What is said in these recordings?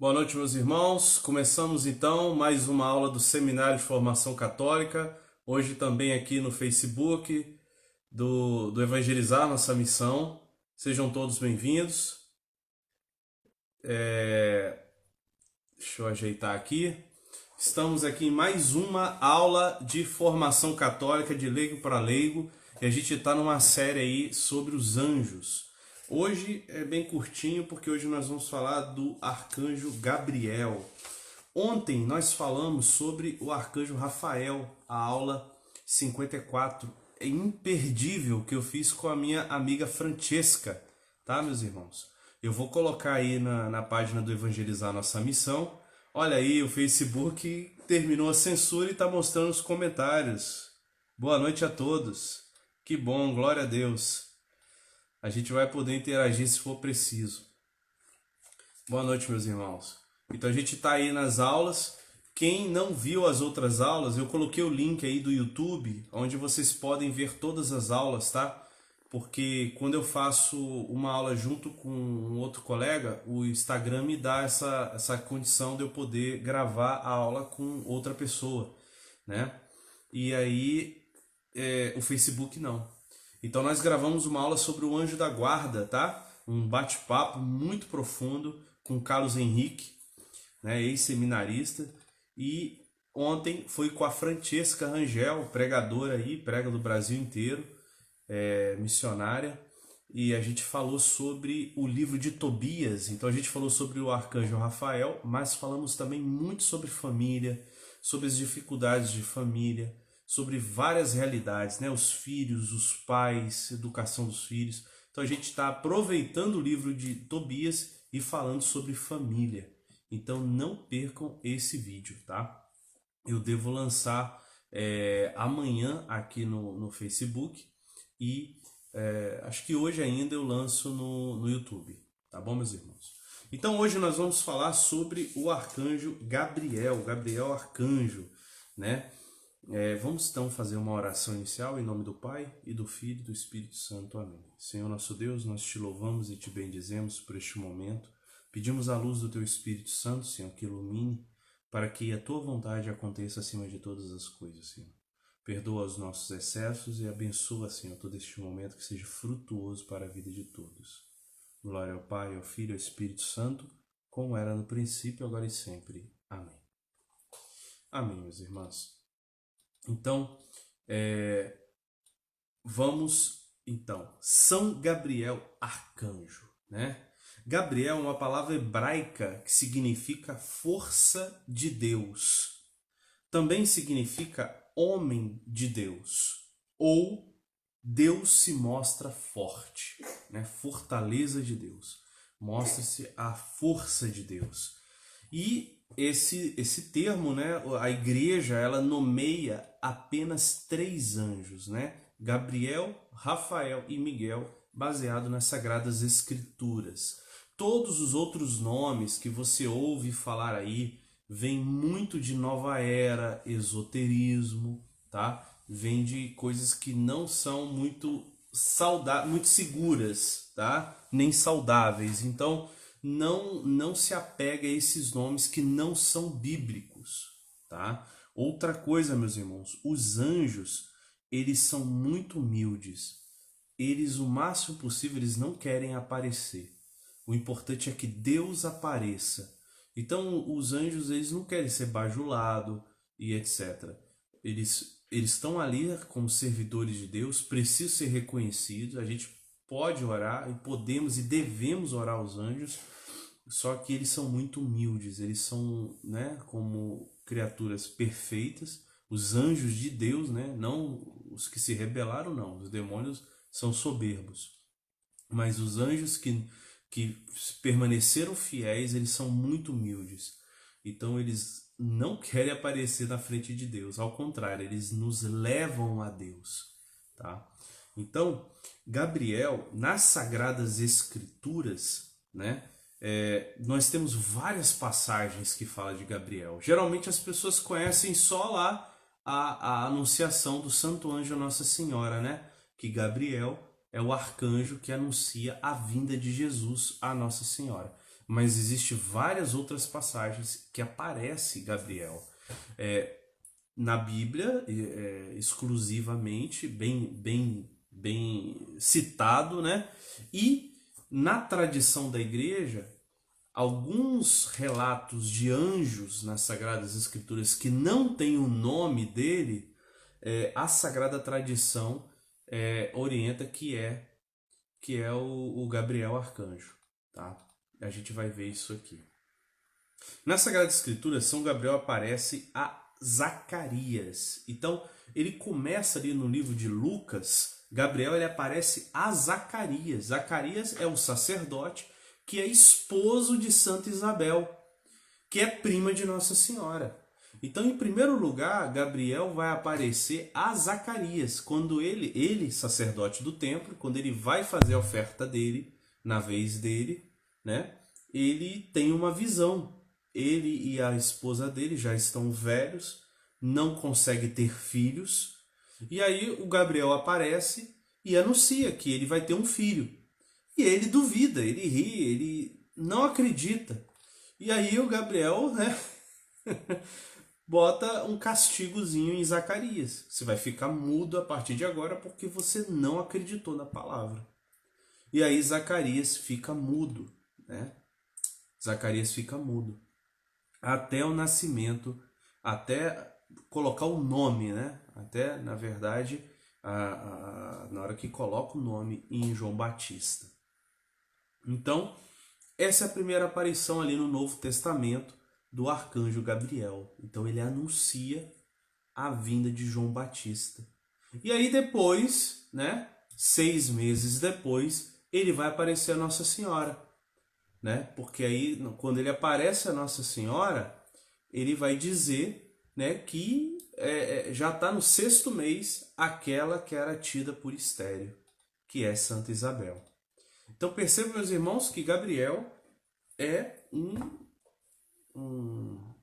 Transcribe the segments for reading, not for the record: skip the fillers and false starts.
Boa noite, meus irmãos. Começamos então mais uma aula do Seminário de Formação Católica. Hoje também aqui no Facebook do Evangelizar Nossa Missão. Sejam todos bem-vindos. Deixa eu ajeitar aqui. Estamos aqui em mais uma aula de formação católica de leigo para leigo. E a gente está numa série aí sobre os anjos. Hoje é bem curtinho porque hoje nós vamos falar do arcanjo Gabriel. Ontem nós falamos sobre o arcanjo Rafael, a aula 54. É imperdível que eu fiz com a minha amiga Francesca, tá, meus irmãos? Eu vou colocar aí na página do Evangelizar Nossa Missão. Olha aí, o Facebook terminou a censura e está mostrando os comentários. Boa noite a todos. Que bom, glória a Deus. A gente vai poder interagir se for preciso. Boa noite, meus irmãos. Então a gente está aí nas aulas. Quem não viu as outras aulas, eu coloquei o link aí do YouTube, onde vocês podem ver todas as aulas, tá? Porque quando eu faço uma aula junto com um outro colega, o Instagram me dá essa condição de eu poder gravar a aula com outra pessoa, né? E aí o Facebook não. Então nós gravamos uma aula sobre o anjo da guarda, tá? Um bate-papo muito profundo com Carlos Henrique, né, ex-seminarista, e ontem foi com a Francesca Rangel, pregadora aí, prega do Brasil inteiro, missionária, e a gente falou sobre o livro de Tobias. Então a gente falou sobre o arcanjo Rafael, mas falamos também muito sobre família, sobre as dificuldades de família, sobre várias realidades, né? Os filhos, os pais, educação dos filhos. Então a gente está aproveitando o livro de Tobias e falando sobre família. Então não percam esse vídeo, tá? Eu devo lançar amanhã aqui no Facebook e acho que hoje ainda eu lanço no YouTube, tá bom, meus irmãos? Então hoje nós vamos falar sobre o arcanjo Gabriel, Gabriel arcanjo, né? Vamos então fazer uma oração inicial em nome do Pai, e do Filho e do Espírito Santo. Amém. Senhor nosso Deus, nós te louvamos e te bendizemos por este momento. Pedimos a luz do teu Espírito Santo, Senhor, que ilumine, para que a tua vontade aconteça acima de todas as coisas, Senhor. Perdoa os nossos excessos e abençoa, Senhor, todo este momento que seja frutuoso para a vida de todos. Glória ao Pai, ao Filho e ao Espírito Santo, como era no princípio, agora e sempre. Amém. Amém, meus irmãos. Então, vamos, São Gabriel Arcanjo, né? Gabriel é uma palavra hebraica que significa força de Deus. Também significa homem de Deus, ou Deus se mostra forte, né? Fortaleza de Deus. Mostra-se a força de Deus. E esse termo, né, a igreja, ela nomeia apenas 3 anjos, né? Gabriel, Rafael e Miguel, baseado nas Sagradas Escrituras. Todos os outros nomes que você ouve falar aí vêm muito de nova era, esoterismo, tá? Vem de coisas que não são muito muito seguras, tá? Nem saudáveis. Então, não se apega a esses nomes que não são bíblicos, tá? Outra coisa, meus irmãos, os anjos, eles são muito humildes. Eles, o máximo possível, eles não querem aparecer. O importante é que Deus apareça. Então, os anjos, eles não querem ser bajulados e etc. Eles estão ali como servidores de Deus, precisam ser reconhecidos. A gente pode orar e podemos e devemos orar aos anjos, só que eles são muito humildes. Eles são, né, como criaturas perfeitas, os anjos de Deus, né, não os que se rebelaram, não. Os demônios são soberbos. Mas os anjos que permaneceram fiéis, eles são muito humildes. Então eles não querem aparecer na frente de Deus. Ao contrário, eles nos levam a Deus, tá? Então, Gabriel, nas Sagradas Escrituras, né, nós temos várias passagens que falam de Gabriel. Geralmente as pessoas conhecem só lá a anunciação do Santo Anjo Nossa Senhora, né? Que Gabriel é o arcanjo que anuncia a vinda de Jesus a Nossa Senhora. mas existe várias outras passagens que aparece Gabriel. Na Bíblia, exclusivamente, bem citado, né? E na tradição da igreja, alguns relatos de anjos nas Sagradas Escrituras que não tem o nome dele, a Sagrada Tradição orienta que é o Gabriel Arcanjo, tá? A gente vai ver isso aqui. Na Sagrada Escritura, São Gabriel aparece a Zacarias. Então, ele começa ali no livro de Lucas, Gabriel ele aparece a Zacarias. Zacarias é o sacerdote que é esposo de Santa Isabel, que é prima de Nossa Senhora. Então, em primeiro lugar, Gabriel vai aparecer a Zacarias, quando ele, sacerdote do templo, quando ele vai fazer a oferta dele, na vez dele, né? Ele tem uma visão. Ele e a esposa dele já estão velhos, não conseguem ter filhos, e aí o Gabriel aparece e anuncia que ele vai ter um filho. E ele duvida, ele ri, ele não acredita. E aí o Gabriel, né, bota um castigozinho em Zacarias. Você vai ficar mudo a partir de agora porque você não acreditou na palavra. E aí Zacarias fica mudo, né? Zacarias fica mudo. Até o nascimento, até colocar o nome, né? Até, na verdade, na hora que coloca o nome em João Batista. Então, essa é a primeira aparição ali no Novo Testamento do arcanjo Gabriel. Então, ele anuncia a vinda de João Batista. E aí depois, né? 6 meses depois, ele vai aparecer a Nossa Senhora, né? Porque aí, quando ele aparece a Nossa Senhora, ele vai dizer, né, que já está no 6º mês aquela que era tida por estéril, que é Santa Isabel. Então percebam, meus irmãos, que Gabriel é um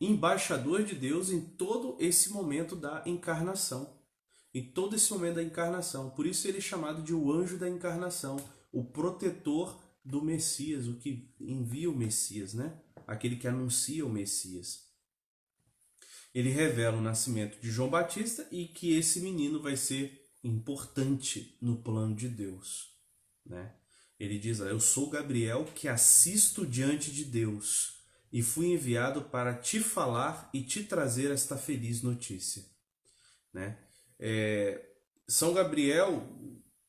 embaixador de Deus em todo esse momento da encarnação. Em todo esse momento da encarnação. Por isso ele é chamado de o anjo da encarnação, o protetor do Messias, o que envia o Messias, né? Aquele que anuncia o Messias. Ele revela o nascimento de João Batista e que esse menino vai ser importante no plano de Deus, né? Ele diz: eu sou Gabriel que assisto diante de Deus e fui enviado para te falar e te trazer esta feliz notícia, né? São Gabriel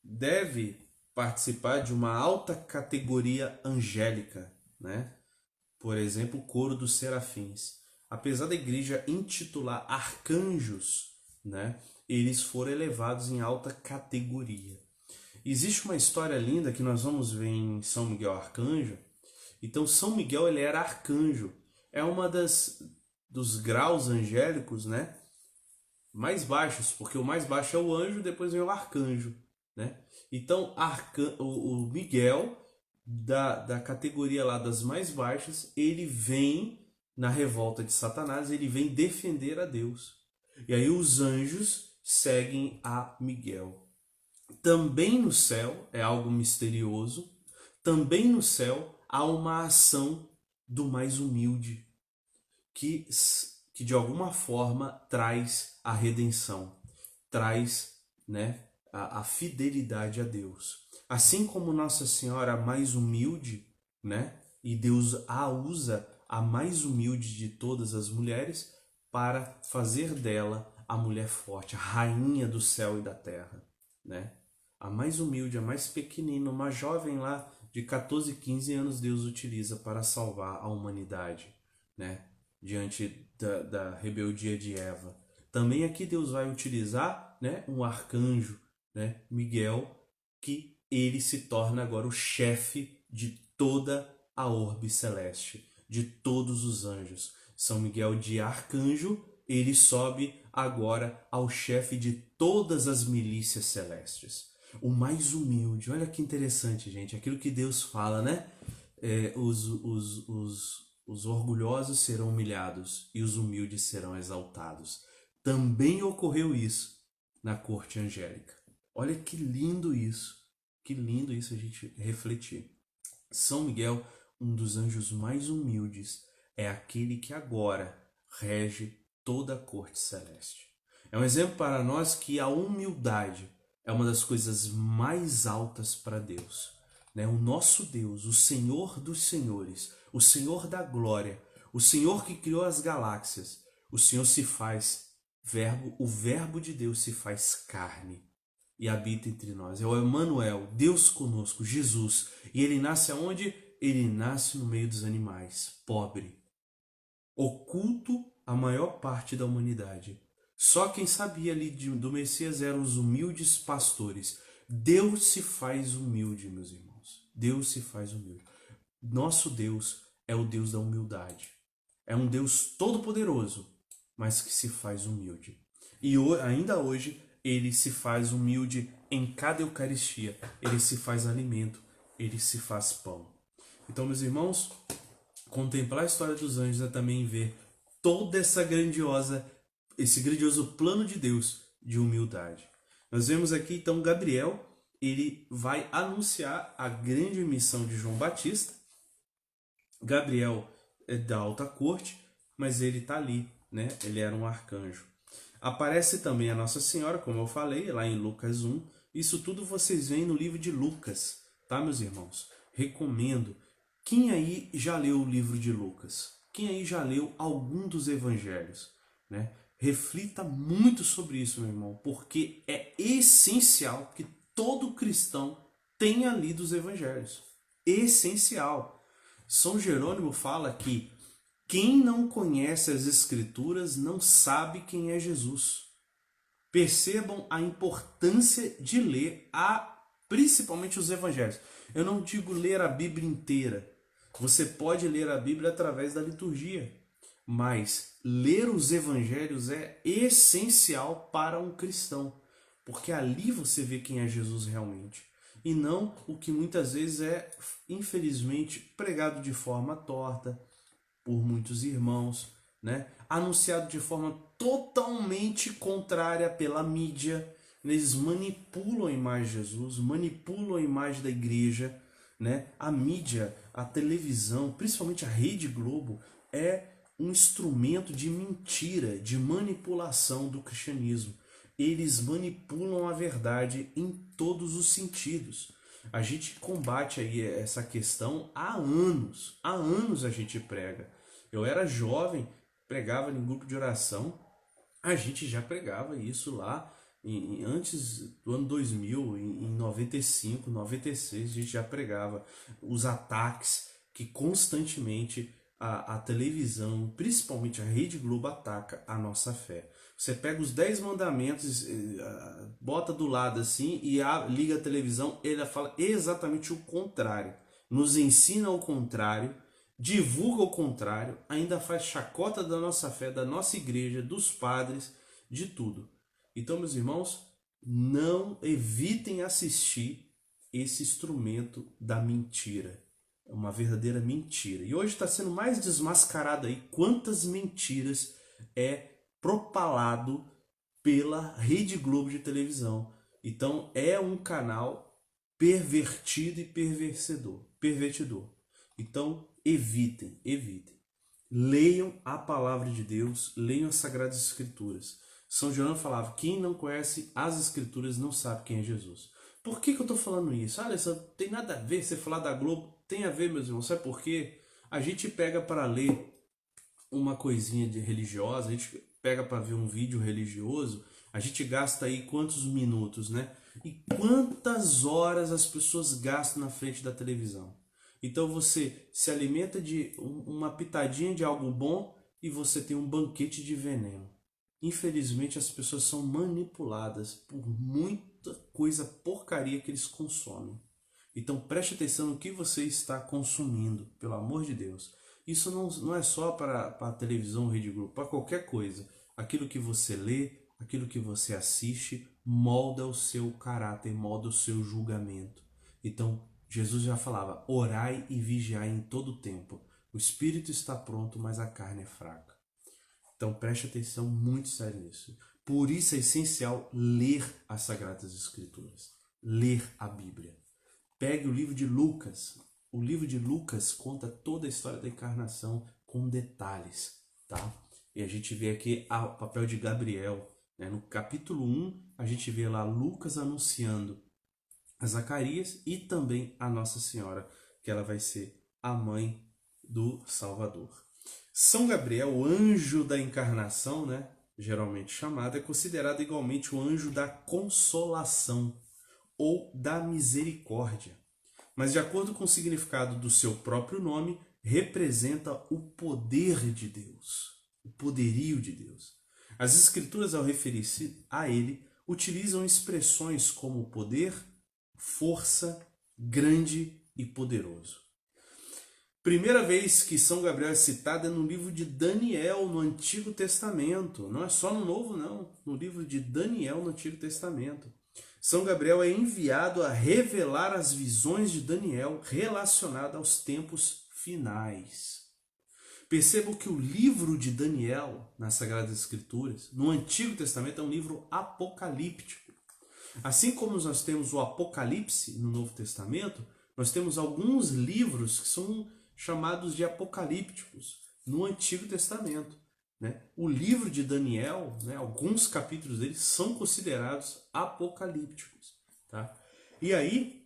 deve participar de uma alta categoria angélica, né? Por exemplo, o coro dos serafins. Apesar da igreja intitular arcanjos, né, eles foram elevados em alta categoria. Existe uma história linda que nós vamos ver em São Miguel Arcanjo. Então, São Miguel ele era arcanjo. É uma dos graus angélicos, né, mais baixos, porque o mais baixo é o anjo, depois vem o arcanjo, né? Então, o Miguel, da categoria lá das mais baixas, ele vem na revolta de Satanás, ele vem defender a Deus. E aí os anjos seguem a Miguel. Também no céu, é algo misterioso, também no céu há uma ação do mais humilde, que de alguma forma traz a redenção, traz, né, a fidelidade a Deus. Assim como Nossa Senhora mais humilde, né, e Deus a usa a mais humilde de todas as mulheres para fazer dela a mulher forte, a rainha do céu e da terra, né? A mais humilde, a mais pequenina, uma jovem lá de 14, 15 anos Deus utiliza para salvar a humanidade, né? Diante da rebeldia de Eva. Também aqui Deus vai utilizar, né, um arcanjo, né, Miguel, que ele se torna agora o chefe de toda a orbe celeste, de todos os anjos. São Miguel de arcanjo, ele sobe agora ao chefe de todas as milícias celestes. O mais humilde, olha que interessante, gente, aquilo que Deus fala, né? Os orgulhosos serão humilhados e os humildes serão exaltados. Também ocorreu isso na corte angélica. Olha que lindo isso a gente refletir. São Miguel, um dos anjos mais humildes é aquele que agora rege toda a corte celeste. É um exemplo para nós que a humildade é uma das coisas mais altas para Deus. O nosso Deus, o Senhor dos Senhores, o Senhor da glória, o Senhor que criou as galáxias, o Senhor se faz verbo, o verbo de Deus se faz carne e habita entre nós. É o Emanuel, Deus conosco, Jesus. E ele nasce aonde? Ele nasce no meio dos animais, pobre, oculto à maior parte da humanidade. Só quem sabia ali do Messias eram os humildes pastores. Deus se faz humilde, meus irmãos. Deus se faz humilde. Nosso Deus é o Deus da humildade. É um Deus todo-poderoso, mas que se faz humilde. E ainda hoje, ele se faz humilde em cada Eucaristia. Ele se faz alimento, ele se faz pão. Então, meus irmãos, contemplar a história dos anjos é também ver toda esse grandioso plano de Deus de humildade. Nós vemos aqui então Gabriel, ele vai anunciar a grande missão de João Batista. Gabriel é da alta corte, mas ele está ali, Ele era um arcanjo. Aparece também a Nossa Senhora, como eu falei, lá em Lucas 1. Isso tudo vocês veem no livro de Lucas, tá, meus irmãos? Recomendo. Quem aí já leu o livro de Lucas? Quem aí já leu algum dos evangelhos? Reflita muito sobre isso, meu irmão, porque é essencial que todo cristão tenha lido os evangelhos. Essencial. São Jerônimo fala que quem não conhece as Escrituras não sabe quem é Jesus. Percebam a importância de ler principalmente os evangelhos. Eu não digo ler a Bíblia inteira. Você pode ler a Bíblia através da liturgia, mas ler os evangelhos é essencial para um cristão, porque ali você vê quem é Jesus realmente, e não o que muitas vezes é, infelizmente, pregado de forma torta por muitos irmãos, anunciado de forma totalmente contrária pela mídia. Eles manipulam a imagem de Jesus, manipulam a imagem da igreja, A mídia, a televisão, principalmente a Rede Globo, é um instrumento de mentira, de manipulação do cristianismo. Eles manipulam a verdade em todos os sentidos. A gente combate aí essa questão há anos. Há anos a gente prega. Eu era jovem, pregava em grupo de oração. A gente já pregava isso lá antes do ano 2000, em 95, 96, a gente já pregava os ataques que constantemente a televisão, principalmente a Rede Globo, ataca a nossa fé. Você pega os 10 mandamentos, bota do lado assim e liga a televisão, ele fala exatamente o contrário. Nos ensina o contrário, divulga o contrário, ainda faz chacota da nossa fé, da nossa igreja, dos padres, de tudo. Então, meus irmãos, não evitem assistir esse instrumento da mentira. É uma verdadeira mentira. E hoje está sendo mais desmascarado aí quantas mentiras é propalado pela Rede Globo de televisão. Então é um canal pervertido e pervertidor. Então evitem. Leiam a palavra de Deus, leiam as Sagradas Escrituras. São João falava, quem não conhece as Escrituras não sabe quem é Jesus. Por que eu estou falando isso? Olha, isso tem nada a ver, você falar da Globo, tem a ver, meus irmãos, sabe por quê? A gente pega para ler uma coisinha religiosa, a gente pega para ver um vídeo religioso, a gente gasta aí quantos minutos, E quantas horas as pessoas gastam na frente da televisão. Então você se alimenta de uma pitadinha de algo bom e você tem um banquete de veneno. Infelizmente as pessoas são manipuladas por muita coisa porcaria que eles consomem. Então preste atenção no que você está consumindo, pelo amor de Deus. Isso não é só para a televisão, Rede Globo, para qualquer coisa. Aquilo que você lê, aquilo que você assiste, molda o seu caráter, molda o seu julgamento. Então Jesus já falava, orai e vigiai em todo o tempo. O espírito está pronto, mas a carne é fraca. Então preste atenção muito sério nisso. Por isso é essencial ler as Sagradas Escrituras. Ler a Bíblia. Pegue o livro de Lucas. o livro de Lucas conta toda a história da encarnação com detalhes, tá? E a gente vê aqui o papel de Gabriel, né? No capítulo 1, a gente vê lá Lucas anunciando a Zacarias e também a Nossa Senhora, que ela vai ser a mãe do Salvador. São Gabriel, o anjo da encarnação, né? Geralmente chamado, é considerado igualmente o anjo da consolação ou da misericórdia. Mas de acordo com o significado do seu próprio nome, representa o poder de Deus, o poderio de Deus. As escrituras, ao referir-se a ele, utilizam expressões como poder, força, grande e poderoso. Primeira vez que São Gabriel é citado é no livro de Daniel, no Antigo Testamento. Não é só no Novo, não. No livro de Daniel, no Antigo Testamento. São Gabriel é enviado a revelar as visões de Daniel relacionadas aos tempos finais. Percebam que o livro de Daniel, nas Sagradas Escrituras, no Antigo Testamento, é um livro apocalíptico. Assim como nós temos o Apocalipse no Novo Testamento, nós temos alguns livros que são chamados de apocalípticos no Antigo Testamento. Né? O livro de Daniel, né, alguns capítulos dele são considerados apocalípticos. Tá? E aí,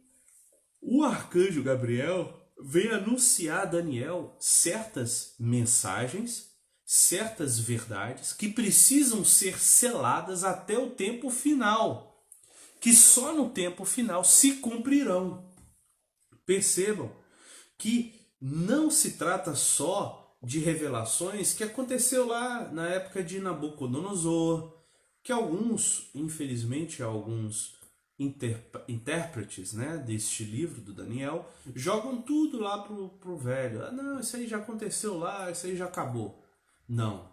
o arcanjo Gabriel vem anunciar a Daniel certas mensagens, certas verdades que precisam ser seladas até o tempo final, que só no tempo final se cumprirão. Percebam que não se trata só de revelações que aconteceu lá na época de Nabucodonosor, que alguns, infelizmente, alguns intérpretes, né, deste livro do Daniel jogam tudo lá pro velho. Ah, não, isso aí já aconteceu lá, isso aí já acabou. Não.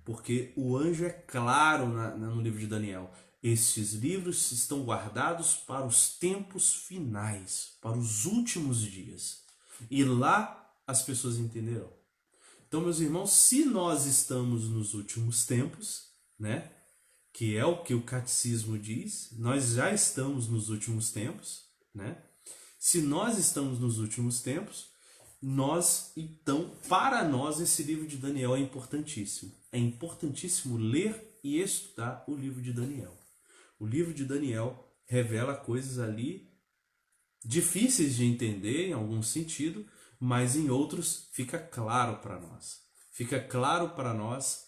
Porque o anjo é claro no livro de Daniel. Estes livros estão guardados para os tempos finais, para os últimos dias. E lá as pessoas entenderão. Então, meus irmãos, se nós estamos nos últimos tempos, né, que é o que o catecismo diz, nós já estamos nos últimos tempos, né? Se nós estamos nos últimos tempos, então, para nós, esse livro de Daniel é importantíssimo. É importantíssimo ler e estudar o livro de Daniel. O livro de Daniel revela coisas ali difíceis de entender em algum sentido, mas em outros fica claro para nós. Fica claro para nós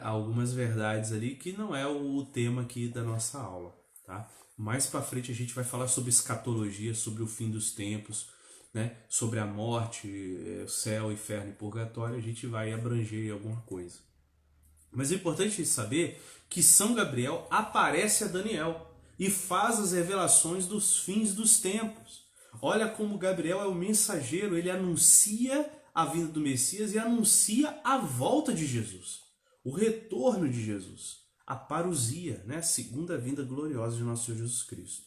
algumas verdades ali que não é o tema aqui da nossa aula. Tá? Mais para frente a gente vai falar sobre escatologia, sobre o fim dos tempos, né? Sobre a morte, céu, inferno e purgatório. A gente vai abranger alguma coisa. Mas é importante saber que São Gabriel aparece a Daniel e faz as revelações dos fins dos tempos. Olha como Gabriel é o mensageiro, ele anuncia a vinda do Messias e anuncia a volta de Jesus, o retorno de Jesus, a parousia, né? A segunda vinda gloriosa de nosso Senhor Jesus Cristo.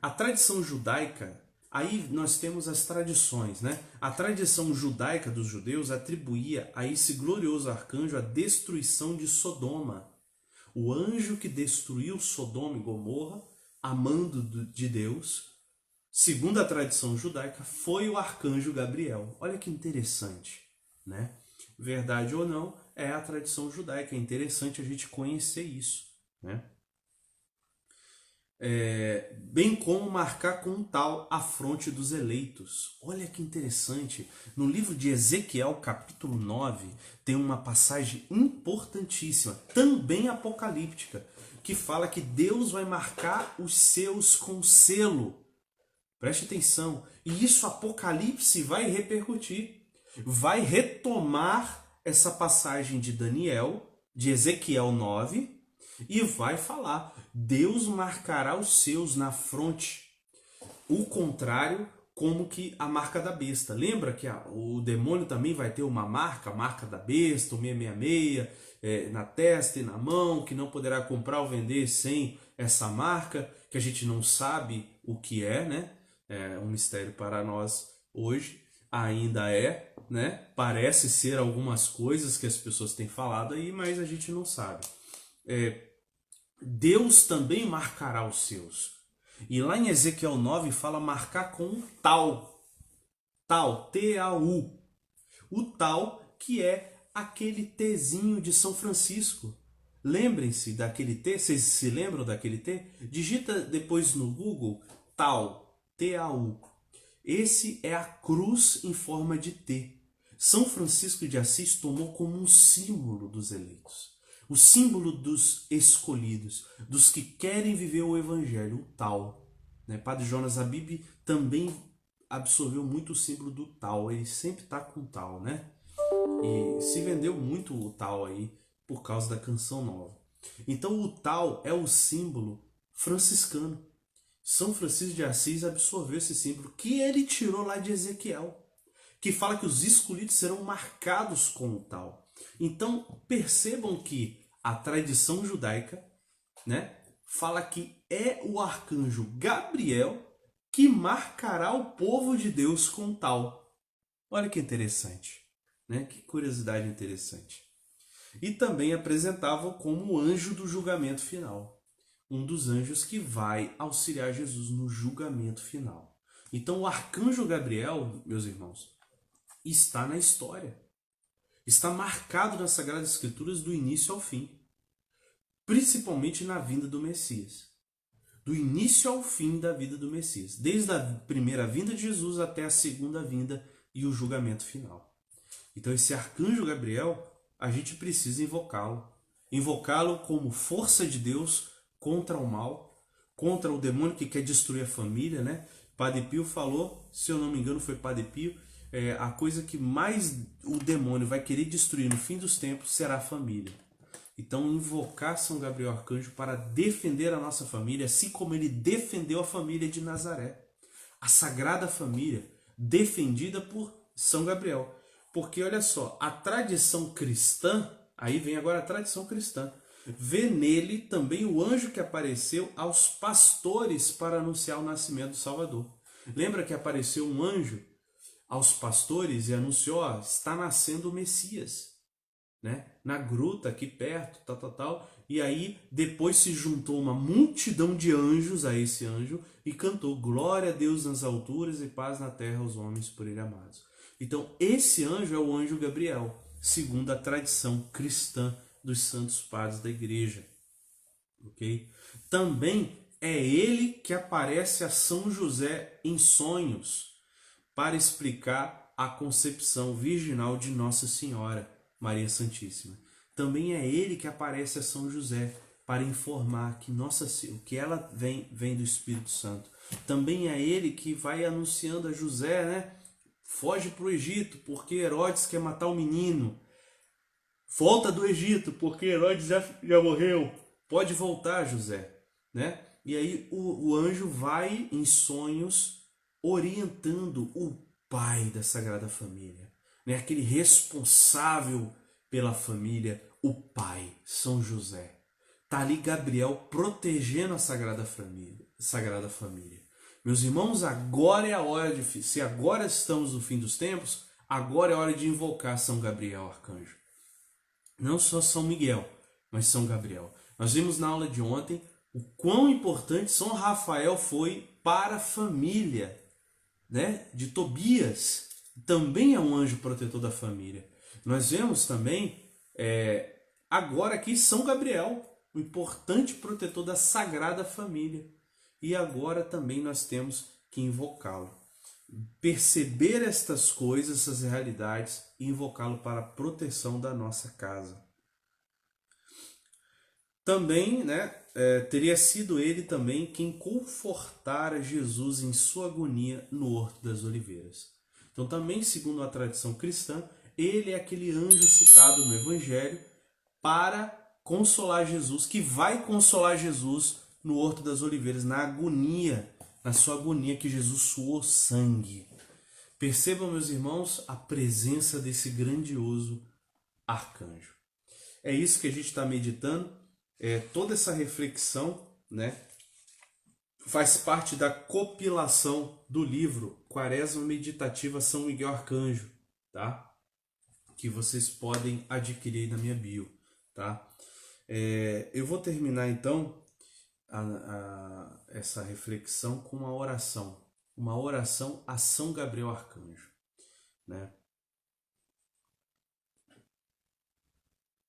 A tradição judaica, aí nós temos as tradições, né? A tradição judaica dos judeus atribuía a esse glorioso arcanjo a destruição de Sodoma. O anjo que destruiu Sodoma e Gomorra, amando de Deus, segundo a tradição judaica, foi o arcanjo Gabriel. Olha que interessante, né? Verdade ou não, é a tradição judaica. É interessante a gente conhecer isso, né? Bem como marcar com tal a fronte dos eleitos. Olha que interessante. No livro de Ezequiel, capítulo 9, tem uma passagem importantíssima, também apocalíptica, que fala que Deus vai marcar os seus com selo. Preste atenção. E isso Apocalipse vai repercutir. Vai retomar essa passagem de Daniel, de Ezequiel 9, e vai falar: Deus marcará os seus na fronte. O contrário, como que a marca da besta. Lembra que o demônio também vai ter uma marca, a marca da besta, o 666, na testa e na mão, que não poderá comprar ou vender sem essa marca, que a gente não sabe o que é, né? É um mistério para nós hoje, ainda é, né? Parece ser algumas coisas que as pessoas têm falado aí, mas a gente não sabe. Deus também marcará os seus. E lá em Ezequiel 9 fala marcar com um tal, T-A-U. O tal que é aquele Tzinho de São Francisco. Lembrem-se daquele T, vocês se lembram daquele T? Digita depois no Google tal, T-A-U. Esse é a cruz em forma de T. São Francisco de Assis tomou como um símbolo dos eleitos, o símbolo dos escolhidos, dos que querem viver o evangelho, o tal. Padre Jonas Abib também absorveu muito o símbolo do tal, ele sempre está com o tal, né? E se vendeu muito o tal aí por causa da Canção Nova. Então o tal é o símbolo franciscano. São Francisco de Assis absorveu esse símbolo que ele tirou lá de Ezequiel, que fala que os escolhidos serão marcados com o tal. Então percebam que a tradição judaica, fala que é o arcanjo Gabriel que marcará o povo de Deus com o tal. Olha que interessante, que curiosidade interessante. E também apresentavam como o anjo do julgamento final. Um dos anjos que vai auxiliar Jesus no julgamento final. Então o arcanjo Gabriel, meus irmãos, está na história. Está marcado nas Sagradas Escrituras do início ao fim. Principalmente na vinda do Messias. Do início ao fim da vida do Messias. Desde a primeira vinda de Jesus até a segunda vinda e o julgamento final. Então esse arcanjo Gabriel, a gente precisa invocá-lo. Invocá-lo como força de Deus contra o mal, contra o demônio que quer destruir a família, Padre Pio falou, se eu não me engano foi Padre Pio, a coisa que mais o demônio vai querer destruir no fim dos tempos será a família. Então invocar São Gabriel Arcanjo para defender a nossa família, assim como ele defendeu a família de Nazaré. A Sagrada Família, defendida por São Gabriel. Porque olha só, a tradição cristã, aí vem agora a tradição cristã, vê nele também o anjo que apareceu aos pastores para anunciar o nascimento do Salvador. Lembra que apareceu um anjo aos pastores e anunciou, está nascendo o Messias, na gruta aqui perto, tal. E aí depois se juntou uma multidão de anjos a esse anjo e cantou glória a Deus nas alturas e paz na terra aos homens por ele amados. Então esse anjo é o anjo Gabriel, segundo a tradição cristã dos santos padres da igreja. Ok? Também é ele que aparece a São José em sonhos para explicar a concepção virginal de Nossa Senhora Maria Santíssima. Também é ele que aparece a São José para informar que que ela vem do Espírito Santo. Também é ele que vai anunciando a José, foge para o Egito porque Herodes quer matar o menino. Volta do Egito, porque Herodes já morreu. Pode voltar, José. E aí o anjo vai em sonhos orientando o pai da Sagrada Família. Aquele responsável pela família, o pai, São José. Está ali Gabriel protegendo a Sagrada Família. Meus irmãos, agora é a hora se agora estamos no fim dos tempos, agora é a hora de invocar São Gabriel Arcanjo. Não só São Miguel, mas São Gabriel. Nós vimos na aula de ontem o quão importante São Rafael foi para a família, de Tobias. Também é um anjo protetor da família. Nós vemos também, agora aqui, São Gabriel, o importante protetor da Sagrada Família. E agora também nós temos que invocá-lo. Perceber estas coisas, essas realidades, e invocá-lo para a proteção da nossa casa. Também, teria sido ele também quem confortara Jesus em sua agonia no Horto das Oliveiras. Então também, segundo a tradição cristã, ele é aquele anjo citado no Evangelho para consolar Jesus, que vai consolar Jesus no Horto das Oliveiras, na agonia, na sua agonia que Jesus suou sangue. Percebam, meus irmãos, a presença desse grandioso arcanjo. É isso que a gente está meditando, toda essa reflexão, faz parte da compilação do livro Quaresma Meditativa São Miguel Arcanjo, tá? Que vocês podem adquirir na minha bio, tá? Eu vou terminar então essa reflexão com uma oração a São Gabriel Arcanjo, né?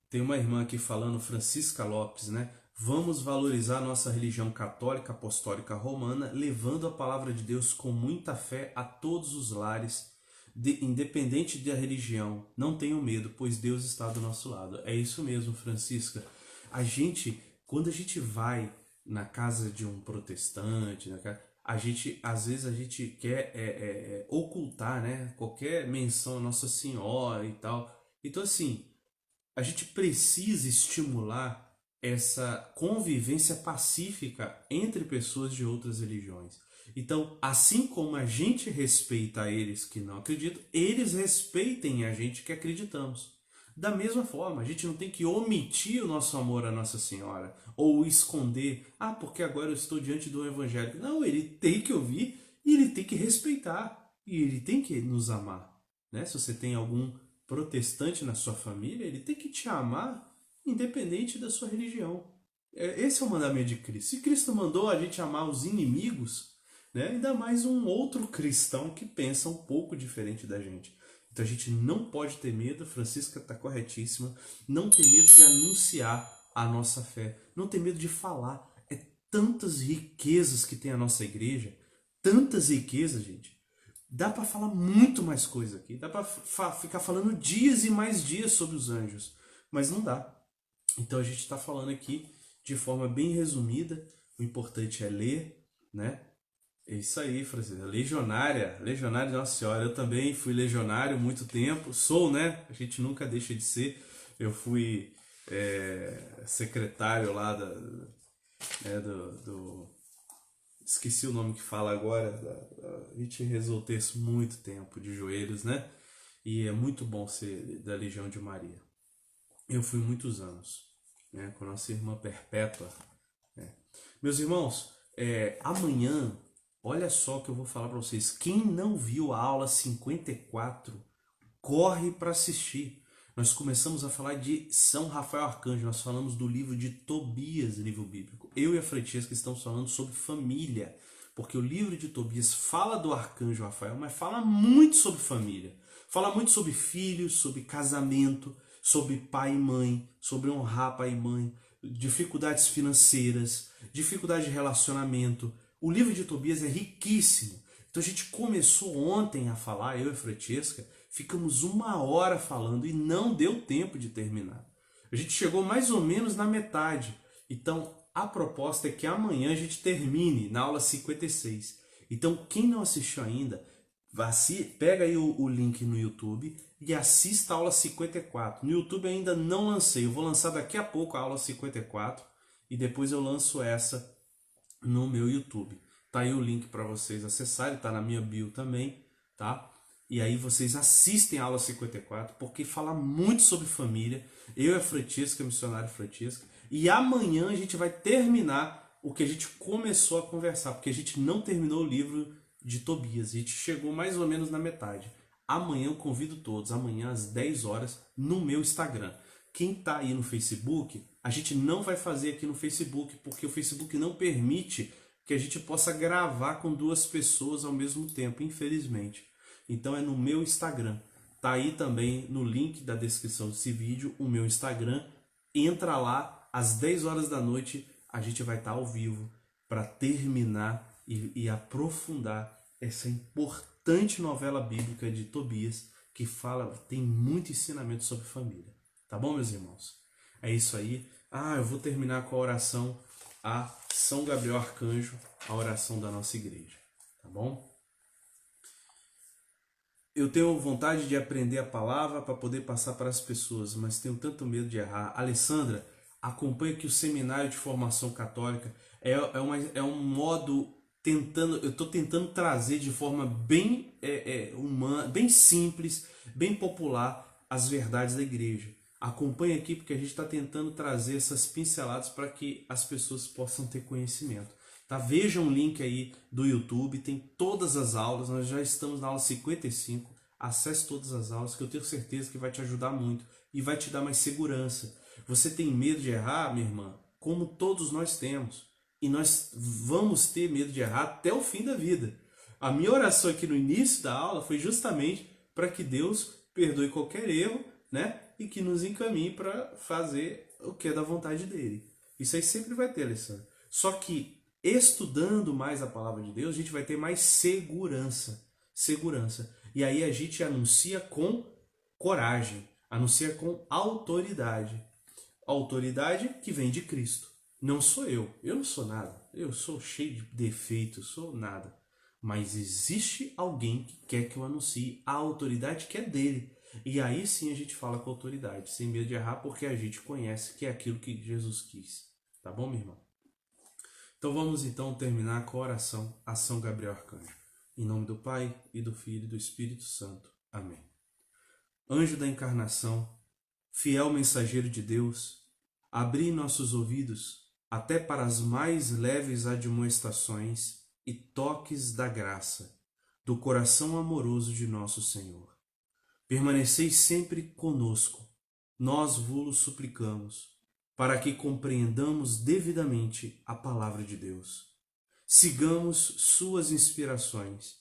Tem uma irmã aqui falando, Francisca Lopes, né? Vamos valorizar nossa religião católica apostólica romana, levando a palavra de Deus com muita fé a todos os lares, independente da religião. Não tenham medo, pois Deus está do nosso lado. É isso mesmo, Francisca. Quando a gente vai na casa de um protestante, às vezes a gente quer ocultar, né, qualquer menção a Nossa Senhora e tal. Então, assim, a gente precisa estimular essa convivência pacífica entre pessoas de outras religiões. Então, assim como a gente respeita eles que não acreditam, eles respeitem a gente que acreditamos. Da mesma forma, a gente não tem que omitir o nosso amor à Nossa Senhora ou esconder, porque agora eu estou diante do evangélico. Não, ele tem que ouvir e ele tem que respeitar e ele tem que nos amar, né? Se você tem algum protestante na sua família, ele tem que te amar independente da sua religião. Esse é o mandamento de Cristo. Se Cristo mandou a gente amar os inimigos, né, ainda mais um outro cristão que pensa um pouco diferente da gente. Então a gente não pode ter medo, Francisca está corretíssima, não ter medo de anunciar a nossa fé, não ter medo de falar. É tantas riquezas que tem a nossa igreja, tantas riquezas, gente. Dá para falar muito mais coisa aqui, dá para ficar falando dias e mais dias sobre os anjos, mas não dá. Então a gente está falando aqui de forma bem resumida. O importante é ler, né? É isso aí, Francisco. Legionária de Nossa Senhora. Eu também fui legionário muito tempo. Sou, né? A gente nunca deixa de ser. Eu fui secretário lá esqueci o nome que fala agora. A gente rezou o texto muito tempo de joelhos, né? E é muito bom ser da Legião de Maria. Eu fui muitos anos, né, com a nossa irmã Perpétua. Né? Meus irmãos, amanhã, olha só o que eu vou falar para vocês. Quem não viu a aula 54, corre para assistir. Nós começamos a falar de São Rafael Arcanjo, nós falamos do livro de Tobias, livro bíblico. Eu e a Francesca estamos falando sobre família, porque o livro de Tobias fala do Arcanjo Rafael, mas fala muito sobre família. Fala muito sobre filhos, sobre casamento, sobre pai e mãe, sobre honrar pai e mãe, dificuldades financeiras, dificuldade de relacionamento. O livro de Tobias é riquíssimo. Então a gente começou ontem a falar, eu e a Francesca, ficamos 1 hora falando e não deu tempo de terminar. A gente chegou mais ou menos na metade. Então a proposta é que amanhã a gente termine na aula 56. Então quem não assistiu ainda, pega aí o link no YouTube e assista a aula 54. No YouTube ainda não lancei, eu vou lançar daqui a pouco a aula 54 e depois eu lanço essa no meu YouTube. Tá aí o link para vocês acessarem, tá na minha bio também, tá? E aí vocês assistem a aula 54, porque fala muito sobre família. Eu e a Francesca, a missionária Francesca, e amanhã a gente vai terminar o que a gente começou a conversar, porque a gente não terminou o livro de Tobias, a gente chegou mais ou menos na metade. Amanhã eu convido todos, amanhã às 10 horas, no meu Instagram. Quem tá aí no Facebook, a gente não vai fazer aqui no Facebook, porque o Facebook não permite que a gente possa gravar com 2 pessoas ao mesmo tempo, infelizmente. Então é no meu Instagram. Tá aí também no link da descrição desse vídeo o meu Instagram. Entra lá, às 10 horas da noite a gente vai estar ao vivo para terminar e aprofundar essa importante novela bíblica de Tobias, que tem muito ensinamento sobre família. Tá bom, meus irmãos? É isso aí. Eu vou terminar com a oração a São Gabriel Arcanjo, a oração da nossa igreja. Tá bom? Eu tenho vontade de aprender a palavra para poder passar para as pessoas, mas tenho tanto medo de errar. Alessandra, acompanha aqui o Seminário de Formação Católica. É um modo eu estou tentando trazer de forma bem humana, bem simples, bem popular, as verdades da igreja. Acompanhe aqui porque a gente está tentando trazer essas pinceladas para que as pessoas possam ter conhecimento. Tá? Veja um link aí do YouTube, tem todas as aulas, nós já estamos na aula 55, acesse todas as aulas que eu tenho certeza que vai te ajudar muito e vai te dar mais segurança. Você tem medo de errar, minha irmã? Como todos nós temos. E nós vamos ter medo de errar até o fim da vida. A minha oração aqui no início da aula foi justamente para que Deus perdoe qualquer erro, né? E que nos encaminhe para fazer o que é da vontade dele. Isso aí sempre vai ter, Alessandro. Só que estudando mais a palavra de Deus, a gente vai ter mais segurança. Segurança. E aí a gente anuncia com coragem, anuncia com autoridade. Autoridade que vem de Cristo. Não sou eu não sou nada. Eu sou cheio de defeitos, sou nada. Mas existe alguém que quer que eu anuncie a autoridade que é dele. E aí sim a gente fala com autoridade, sem medo de errar, porque a gente conhece que é aquilo que Jesus quis. Tá bom, minha irmã? Então vamos então terminar com a oração a São Gabriel Arcanjo. Em nome do Pai, e do Filho e do Espírito Santo. Amém. Anjo da encarnação, fiel mensageiro de Deus, abri nossos ouvidos até para as mais leves admoestações e toques da graça, do coração amoroso de nosso Senhor. Permaneceis sempre conosco, nós vos suplicamos, para que compreendamos devidamente a palavra de Deus. Sigamos suas inspirações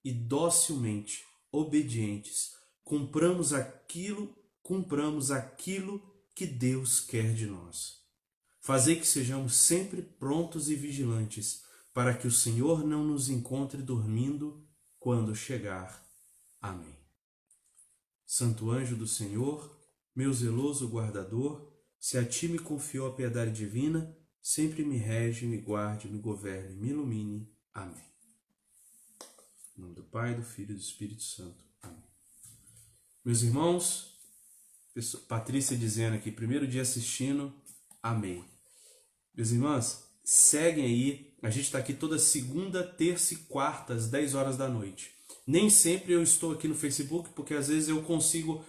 e docilmente, obedientes, cumpramos aquilo que Deus quer de nós. Fazei que sejamos sempre prontos e vigilantes, para que o Senhor não nos encontre dormindo quando chegar. Amém. Santo anjo do Senhor, meu zeloso guardador, se a ti me confiou a piedade divina, sempre me rege, me guarde, me governe, me ilumine. Amém. Em nome do Pai, do Filho e do Espírito Santo. Amém. Meus irmãos, Patrícia dizendo aqui, primeiro dia assistindo, amei. Meus irmãos, seguem aí, a gente está aqui toda segunda, terça e quarta, às 10 horas da noite. Nem sempre eu estou aqui no Facebook, porque às vezes eu consigo,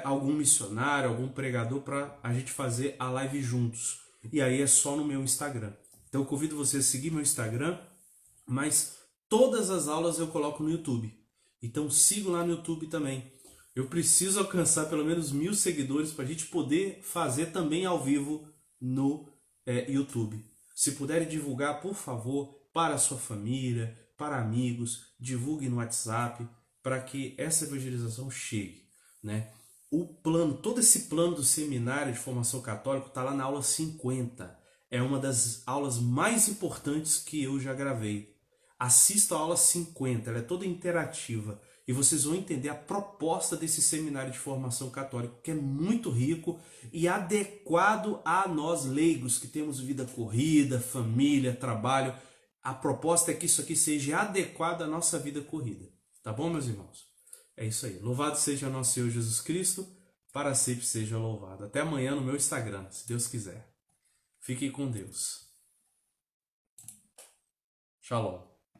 algum missionário, algum pregador para a gente fazer a live juntos. E aí é só no meu Instagram. Então eu convido você a seguir meu Instagram, mas todas as aulas eu coloco no YouTube. Então siga lá no YouTube também. Eu preciso alcançar pelo menos 1000 seguidores para a gente poder fazer também ao vivo no YouTube. Se puderem divulgar, por favor, para a sua família, para amigos, divulgue no WhatsApp, para que essa evangelização chegue, né? O plano, todo esse plano do seminário de formação católica está lá na aula 50. É uma das aulas mais importantes que eu já gravei. Assista a aula 50, ela é toda interativa. E vocês vão entender a proposta desse seminário de formação católica, que é muito rico e adequado a nós leigos, que temos vida corrida, família, trabalho. A proposta é que isso aqui seja adequado à nossa vida corrida. Tá bom, meus irmãos? É isso aí. Louvado seja nosso Senhor Jesus Cristo, para sempre seja louvado. Até amanhã no meu Instagram, se Deus quiser. Fiquem com Deus. Shalom.